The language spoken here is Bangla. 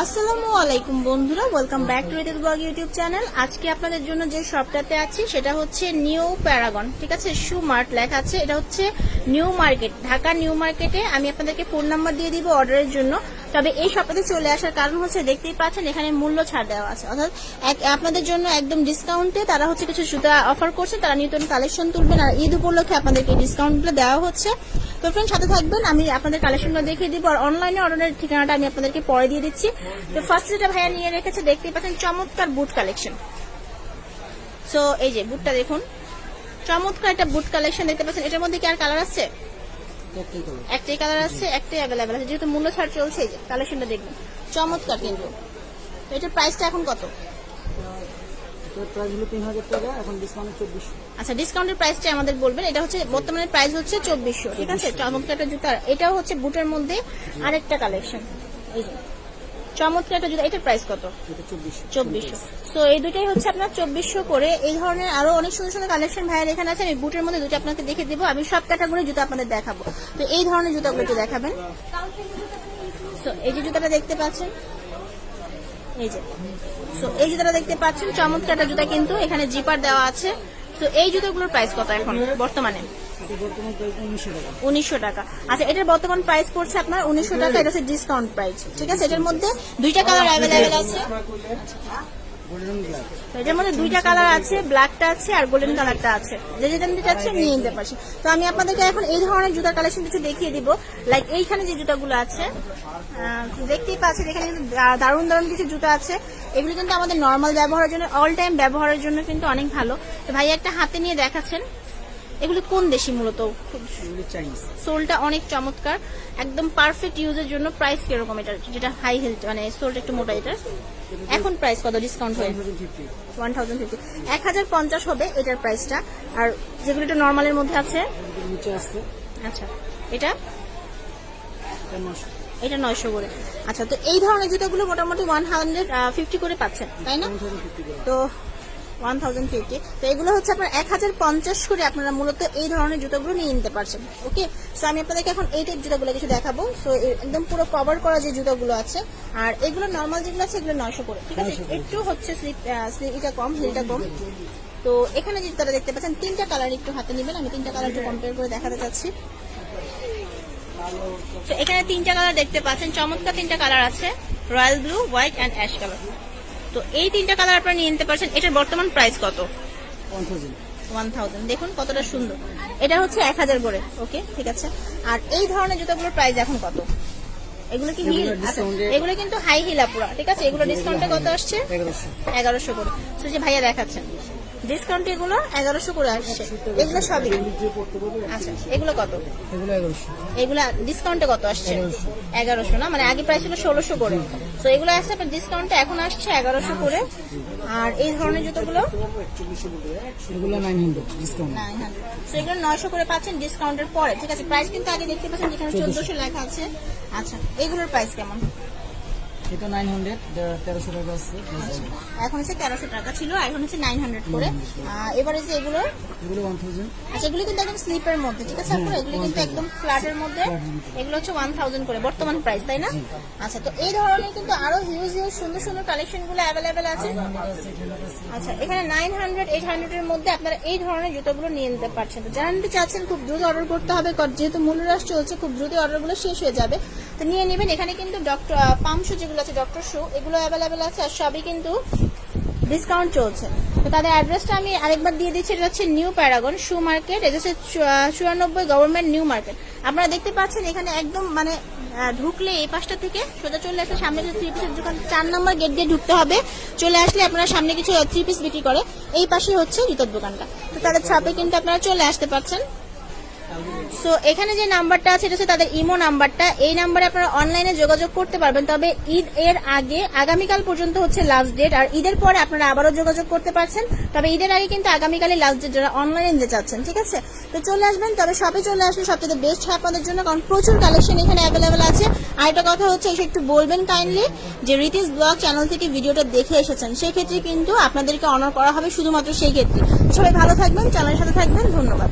আসসালামু আলাইকুম বন্ধুরা, welcome back to Ritesh blog YouTube channel. আজকে আপনাদের জন্য যে শপটাতে আছি সেটা হচ্ছে নিউ প্যারাগন, ঠিক আছে, শু মার্ট লেখা আছে। এটা হচ্ছে নিউ মার্কেট, ঢাকা নিউ মার্কেটে। আমি আপনাদেরকে ফোন নাম্বার দিয়ে দিব অর্ডারের জন্য। তবে এই শপটাতে চলে আসার কারণ হচ্ছে দেখতেই পাচ্ছেন এখানে মূল্য ছাড় দেওয়া আছে, অর্থাৎ আপনাদের জন্য একদম ডিসকাউন্টে তারা হচ্ছে কিছু জুতা অফার করছে, তারা নতুন কালেকশন তুলবেন আর ঈদ উপলক্ষে আপনাদেরকে ডিসকাউন্টগুলো দেওয়া হচ্ছে। তো ফ্রেন্ড সাথে থাকবেন, আমি আপনাদের কালেকশনগুলো দেখিয়ে দিব আর অনলাইনে অর্ডারের ঠিকানাটা আমি আপনাদেরকে পরে দিয়ে দিচ্ছি। তো ফার্স্ট যেটা ভাইয়া নিয়ে রেখেছে দেখতেই পাচ্ছেন চমৎকার বুট কালেকশন। সো এই যে বুটটা দেখুন, চমৎকার একটা বুট কালেকশন দেখতে পাচ্ছেন। এটার মধ্যে কি আর কালার আছে? একটাই কালার আছে, একটাই অ্যাভেলেবেল আছে, যেহেতু মূল্য ছাড় চলছে। এই যে কালেকশনটা দেখবেন, চমৎকার। কিন্তু এটার প্রাইসটা এখন কত? আচ্ছা, ডিসকাউন্টের প্রাইসটা আমাদের বলবেন। এটা হচ্ছে বর্তমানে প্রাইস হচ্ছে 2400, ঠিক আছে। চমৎকার একটা জুতা, এটাও হচ্ছে বুটের মধ্যে আরেকটা কালেকশন। এই যে চমৎকার একটা জুতা, এটার প্রাইস কত? 2400। সো এই দুটাই হচ্ছে আপনার 2400 করে। এই ধরনের আরো অনেক সুন্দর সুন্দর কালেকশন ভাইয়ের এখানে আছে। আমি বুটের মধ্যে দুটো আপনাকে দেখে দিব, আমি সব ক্যাটাগরি জুতা আপনাদের দেখাবো। তো এই ধরনের জুতাগুলো একটু দেখাবেন। সো এই যে জুতাটা দেখতে পাচ্ছেন, এই যে এই জুতাটা দেখতে পাচ্ছেন, চমৎকার একটা জুতা, কিন্তু এখানে জিপার দেওয়া আছে। তো এই জুতাগুলোর প্রাইস কত এখন বর্তমানে? 1900 টাকা। আচ্ছা, এটার বর্তমান প্রাইস পড়ছে আপনার 1900 টাকা। এটা হচ্ছে ডিসকাউন্ট প্রাইস, ঠিক আছে। এটার মধ্যে দুইটা কালার অ্যাভেলেবেল আছে। এটার মধ্যে দুইটা কালার আছে, ব্ল্যাকটা আছে আর গোল্ডেন কালারটা আছে। যে যেটা নিতে চাচ্ছেন নিয়ে নিতে পারছি। তো আমি আপনাদেরকে এখন এই ধরনের জুতার কালেকশন কিছু দেখিয়ে দিব। লাইক এইখানে যে জুতাগুলো আছে দেখতেই পাচ্ছেন, এখানে কিন্তু দারুণ দারুণ কিছু জুতা আছে। এগুলো কিন্তু আমাদের নর্মাল ব্যবহারের জন্য, অল টাইম ব্যবহারের জন্য কিন্তু অনেক ভালো। তো ভাই একটা হাতে নিয়ে দেখাচ্ছেন, এগুলো কোন দেশি? মূলত সোলটা অনেক চমৎকার, একদম পারফেক্ট ইউজের জন্য। প্রাইস কিরকম এটার? যেটা হাই হিল মানে সোলটা একটু মোটা, এটার এখন প্রাইস কত ডিসকাউন্ট হয়ে? 1050, 1050 হবে এটার প্রাইসটা। আর যেগুলো একটু নর্মালের মধ্যে আছে, আচ্ছা এটা 900 করে। আচ্ছা, তো এই ধরনের জুতাগুলো মোটামুটি 150 করে পাচ্ছেন, তাই না? তো 1050। তো এগুলো হচ্ছে আপনার 1050 করে আপনারা মূলত এই ধরনের জুতাগুলো নিয়ে নিতে পারছেন। ওকে, সো আমি আপনাদেরকে এখন এই টাইপ জুতাগুলো কিছু দেখাবো। সো একদম পুরো কভার করা যে জুতাগুলো আছে, আর এগুলো নর্মাল যেগুলো আছে এগুলো 900 করে, ঠিক আছে। একটু হচ্ছে এটা কম, হিলটা কম। তো এখানে যে জুতাটা দেখতে পাচ্ছেন, তিনটা কালার একটু হাতে নেবেন। আমি তিনটা কালার একটু কম্পেয়ার করে দেখাতে চাচ্ছি। তো এখানে তিনটা কালার দেখতে পাচ্ছেন, চমৎকার তিনটা কালার আছে, royal blue, white and ash colour. তো এই তিনটা কালার আপনারা নিয়ে নিতে পারছেন। এটার বর্তমান প্রাইস কত? 1000। দেখুন কতটা সুন্দর। এটা হচ্ছে 1000 করে। ওকে, ঠিক আছে। আর এই ধরনের জুতাগুলোর প্রাইস এখন কত? এগুলো কি হিল? এগুলো কিন্তু হাই হিল আপুরা, ঠিক আছে। এগুলো ডিসকাউন্টে কত আসছে? 1100 করে। তো যে ভাইয়া দেখাচ্ছেন ডিসকাউন্ট, এগুলো 1100 করে আসছে। এগুলো সবই আচ্ছা। এগুলো কত? এগুলো ডিসকাউন্টে কত আসছে? 1100 না, মানে আগে প্রাইস ছিল 1600 করে। তো এগুলো আসছে আপনার ডিসকাউন্টে এখন আসছে 1100 করে। আর এই ধরনের জুতোগুলো এগুলো 900 ডিসকাউন্ট। 900। তো এগুলো 900 করে পাচ্ছেন ডিসকাউন্টের পরে, ঠিক আছে। প্রাইস কিন্তু আগে দেখতে পাচ্ছেন যেখানে 1400 লেখা আছে। আচ্ছা, এগুলোর প্রাইস কেমন? এটা 900, 1300 টাকা আছে। এখন হচ্ছে 1300 টাকা ছিল, এখন হচ্ছে 900 করে। এবারে যে এগুলো 1000। আচ্ছা, এগুলো কিন্তু একদম স্লিপের মধ্যে, ঠিক আছে আপনারা। এগুলো কিন্তু একদম ফ্ল্যাটের মধ্যে, এগুলো হচ্ছে 1000 করে বর্তমান প্রাইস, তাই না? আচ্ছা, তো এই ধরনের কিন্তু আরো হিউজ হিউজ সুন্দর সুন্দর কালেকশন গুলো অ্যাভেলেবেল আছে। আচ্ছা, এখানে 900, 800 এর মধ্যে আপনারা এই ধরনের জুতোগুলো নিয়ে নিতে পারছেন। তো যারা নিতে চাচ্ছেন খুব দ্রুত অর্ডার করতে হবে, যেহেতু মূল্যহ্রাস চলছে, খুব দ্রুত অর্ডারগুলো শেষ হয়ে যাবে। তো নিয়ে নেবেন। এখানে কিন্তু পাম্প শু যেগুলো আছে, ডক্টর শু, এগুলো অ্যাভেলেবেল আছে আর সবই কিন্তু ডিসকাউন্ট চলছে। তো তাদের অ্যাড্রেসটা আমি আরেকবার দিয়ে দিচ্ছি। এটা হচ্ছে নিউ প্যারাগন শু মার্কেট, এটা হচ্ছে 94 গভর্নমেন্ট নিউ মার্কেট। আপনারা দেখতে পাচ্ছেন এখানে একদম মানে ঢুকলে এই পাশটা থেকে সোজা চলে আসলে সামনে যে 3 পিসের দোকান, 4 নম্বর গেট দিয়ে ঢুকতে হবে। চলে আসলে আপনারা সামনে কিছু 3 পিস বিক্রি করে, এই পাশে হচ্ছে জুতোর দোকানটা। তো তাদের শপে কিন্তু আপনারা চলে আসতে পারছেন। সো এখানে যে নাম্বারটা আছে এটা হচ্ছে তাদের ইমো নাম্বারটা। এই নাম্বারে আপনারা অনলাইনে যোগাযোগ করতে পারবেন। তবে ঈদ এর আগে আগামীকাল পর্যন্ত হচ্ছে লাস্ট ডেট, আর ঈদের পরে আপনারা আবারও যোগাযোগ করতে পারছেন। তবে ঈদের আগে কিন্তু আগামীকালই লাস্ট ডেট যারা অনলাইনে নিতে চাচ্ছেন, ঠিক আছে। তো চলে আসবেন, তবে শপে চলে আসলে সবচেয়ে বেস্ট হয় আপনাদের জন্য, কারণ প্রচুর কালেকশন এখানে অ্যাভেলেবেল আছে। আর একটা কথা হচ্ছে এসে একটু বলবেন কাইন্ডলি যে রিতিস ব্লগ চ্যানেল থেকে ভিডিওটা দেখে এসেছেন, সেই ক্ষেত্রে কিন্তু আপনাদেরকে অনার করা হবে শুধুমাত্র সেই ক্ষেত্রে। সবাই ভালো থাকবেন, চ্যানেলের সাথে থাকবেন। ধন্যবাদ।